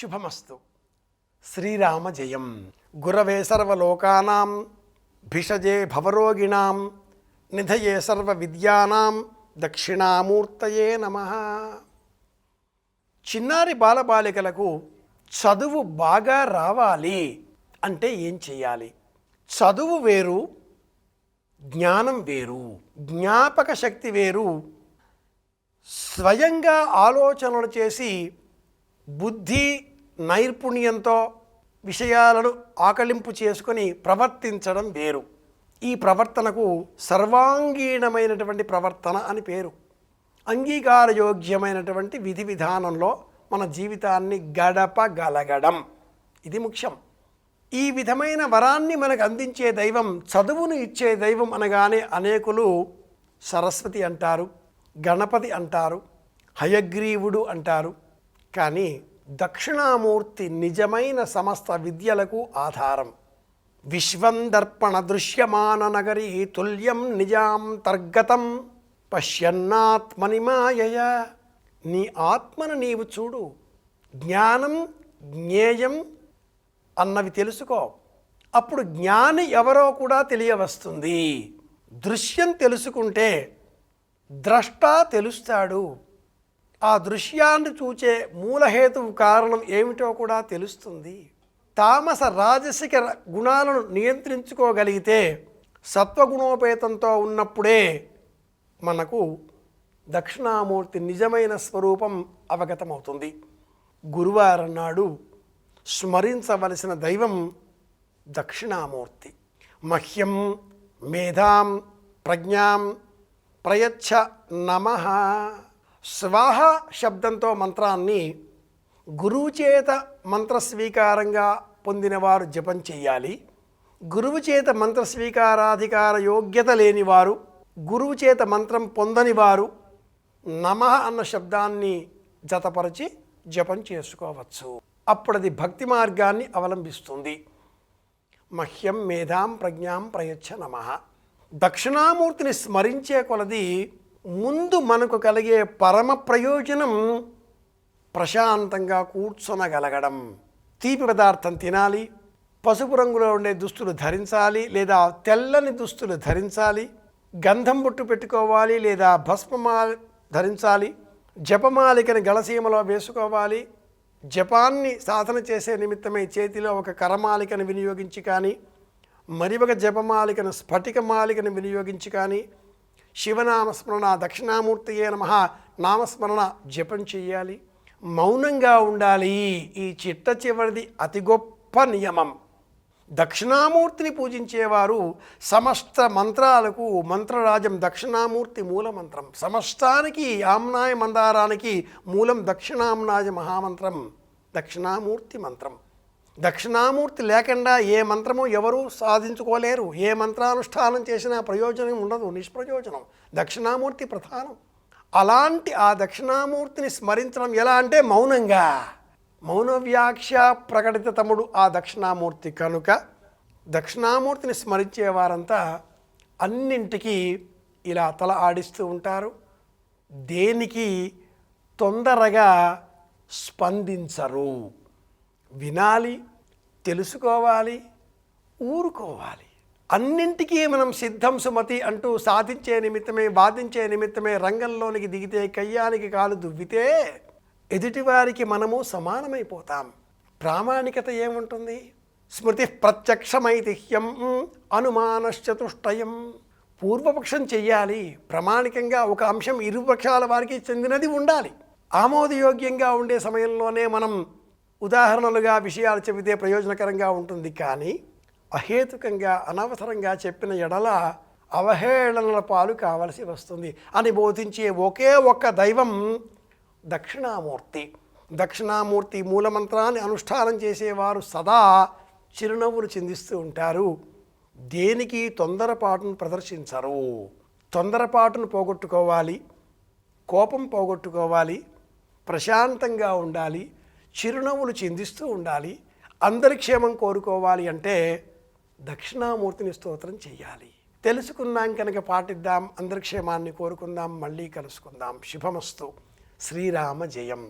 శుభమస్తు. శ్రీరామ జయం. గురవే సర్వలోకానాం భిషజే భవరోగిణాం నిధయే సర్వ విద్యానాం దక్షిణామూర్తయే నమః. చిన్నారి బాలబాలికలకు చదువు బాగా రావాలి అంటే ఏం చేయాలి? చదువు వేరు, జ్ఞానం వేరు. జ్ఞాపక శక్తి వేరు. స్వయంగా ఆలోచనలు చేసి బుద్ధి నైపుణ్యంతో విషయాలను ఆకలింపు చేసుకొని ప్రవర్తించడం వేరు. ఈ ప్రవర్తనకు సర్వాంగీణమైనటువంటి ప్రవర్తన అని పేరు. అంగీకారయోగ్యమైనటువంటి విధి విధానంలో మన జీవితాన్ని గడపగలగడం ఇది ముఖ్యం. ఈ విధమైన వరాన్ని మనకు అందించే దైవం, చదువును ఇచ్చే దైవం అనగానే అనేకులు సరస్వతి అంటారు, గణపతి అంటారు, హయగ్రీవుడు అంటారు. కానీ దక్షిణామూర్తి నిజమైన సమస్త విద్యలకు ఆధారం. విశ్వందర్పణ దృశ్యమాన నగరీ తుల్యం నిజాంతర్గతం పశ్యన్నాత్మని మాయయ. నీ ఆత్మను నీవు చూడు. జ్ఞానం, జ్ఞేయం అన్నవి తెలుసుకో. అప్పుడు జ్ఞాని ఎవరో కూడా తెలియవస్తుంది. దృశ్యం తెలుసుకుంటే ద్రష్ట తెలుస్తాడు. ఆ దృశ్యాన్ని చూచే మూలహేతువు కారణం ఏమిటో కూడా తెలుస్తుంది. తామస రాజసిక గుణాలను నియంత్రించుకోగలిగితే సత్వగుణోపేతంతో ఉన్నప్పుడే మనకు దక్షిణామూర్తి నిజమైన స్వరూపం అవగతమవుతుంది. గురువారం నాడు స్మరించవలసిన దైవం దక్షిణామూర్తి. మహ్యం మేధాం ప్రజ్ఞాం ప్రయచ్చ నమః. స్వాహ శబ్దంతో మంత్రాన్ని గురువు చేత మంత్రస్వీకారంగా పొందినవారు జపం చేయాలి. గురువు చేత మంత్రస్వీకారాధికార యోగ్యత లేనివారు, గురువు చేత మంత్రం పొందనివారు నమః అన్న శబ్దాన్ని జతపరిచి జపం చేసుకోవచ్చు. అప్పుడది భక్తి మార్గాన్ని అవలంబిస్తుంది. మహ్యం మేధాం ప్రజ్ఞాం ప్రయచ్చ నమః. దక్షిణామూర్తిని స్మరించే కొలది ముందు మనకు కలిగే పరమ ప్రయోజనం ప్రశాంతంగా కూర్చొనగలగడం. తీపి పదార్థం తినాలి, పసుపు రంగులో ఉండే దుస్తులు ధరించాలి లేదా తెల్లని దుస్తులు ధరించాలి, గంధం బొట్టు పెట్టుకోవాలి లేదా భస్మమాల ధరించాలి, జపమాలికని గళసీమలో వేసుకోవాలి, జపాన్ని సాధన చేసే నిమిత్తమై చేతిలో ఒక కరమాలికను వినియోగించి కానీ మరి ఒక జపమాలికను స్ఫటికమాలికను వినియోగించి కానీ శివనామస్మరణ దక్షిణామూర్తియే నమః నామస్మరణ జపం చెయ్యాలి. మౌనంగా ఉండాలి. ఈ చిట్ట చివరిది అతి గొప్ప నియమం. దక్షిణామూర్తిని పూజించేవారు సమస్త మంత్రాలకు మంత్రరాజం దక్షిణామూర్తి మూలమంత్రం. సమస్తానికి ఆమ్నాయ మందారానికి మూలం దక్షిణామ్నాయ మహామంత్రం దక్షిణామూర్తి మంత్రం. దక్షిణామూర్తి లేకుండా ఏ మంత్రము ఎవరూ సాధించుకోలేరు. ఏ మంత్రానుష్ఠానం చేసినా ప్రయోజనం ఉండదు, నిష్ప్రయోజనం. దక్షిణామూర్తి ప్రధానం. అలాంటి ఆ దక్షిణామూర్తిని స్మరించడం ఎలా అంటే మౌనంగా. మౌన వ్యాఖ్య ప్రకటిత తమ్ముడు ఆ దక్షిణామూర్తి కనుక దక్షిణామూర్తిని స్మరించేవారంతా అన్నింటికీ ఇలా తల ఆడిస్తూ ఉంటారు. దేనికి తొందరగా స్పందించరు. వినాలి, తెలుసుకోవాలి, ఊరుకోవాలి. అన్నింటికీ మనం సిద్ధం సుమతి అంటూ సాధించే నిమిత్తమే వాదించే నిమిత్తమే రంగంలోనికి దిగితే కయ్యానికి కాలు దువ్వితే ఎదుటివారికి మనము సమానమైపోతాం. ప్రామాణికత ఏముంటుంది? స్మృతి ప్రత్యక్షమైతిహ్యం అనుమానశ్చతుష్టయం. పూర్వపక్షం చెయ్యాలి. ప్రామాణికంగా ఒక అంశం ఇరుపక్షాల వారికి చెందినది ఉండాలి. ఆమోదయోగ్యంగా ఉండే సమయంలోనే మనం ఉదాహరణలుగా విషయాలు చెబితే ప్రయోజనకరంగా ఉంటుంది. కానీ అహేతుకంగా అనవసరంగా చెప్పిన ఎడల అవహేళనల పాలు కావలసి వస్తుంది అని బోధించే ఒకే ఒక్క దైవం దక్షిణామూర్తి. దక్షిణామూర్తి మూలమంత్రాన్ని అనుష్ఠానం చేసేవారు సదా చిరునవ్వులు చిందిస్తూ ఉంటారు. దేనికి తొందరపాటును ప్రదర్శించరు. తొందరపాటును పోగొట్టుకోవాలి, కోపం పోగొట్టుకోవాలి, ప్రశాంతంగా ఉండాలి, చిరునవ్వులు చిందిస్తూ ఉండాలి, అందరి క్షేమం కోరుకోవాలి అంటే దక్షిణామూర్తిని స్తోత్రం చెయ్యాలి. తెలుసుకున్నాం కనుక పాటిద్దాం. అందరి క్షేమాన్ని కోరుకుందాం. మళ్ళీ కలుసుకుందాం. శుభమస్తు. శ్రీరామ జయం.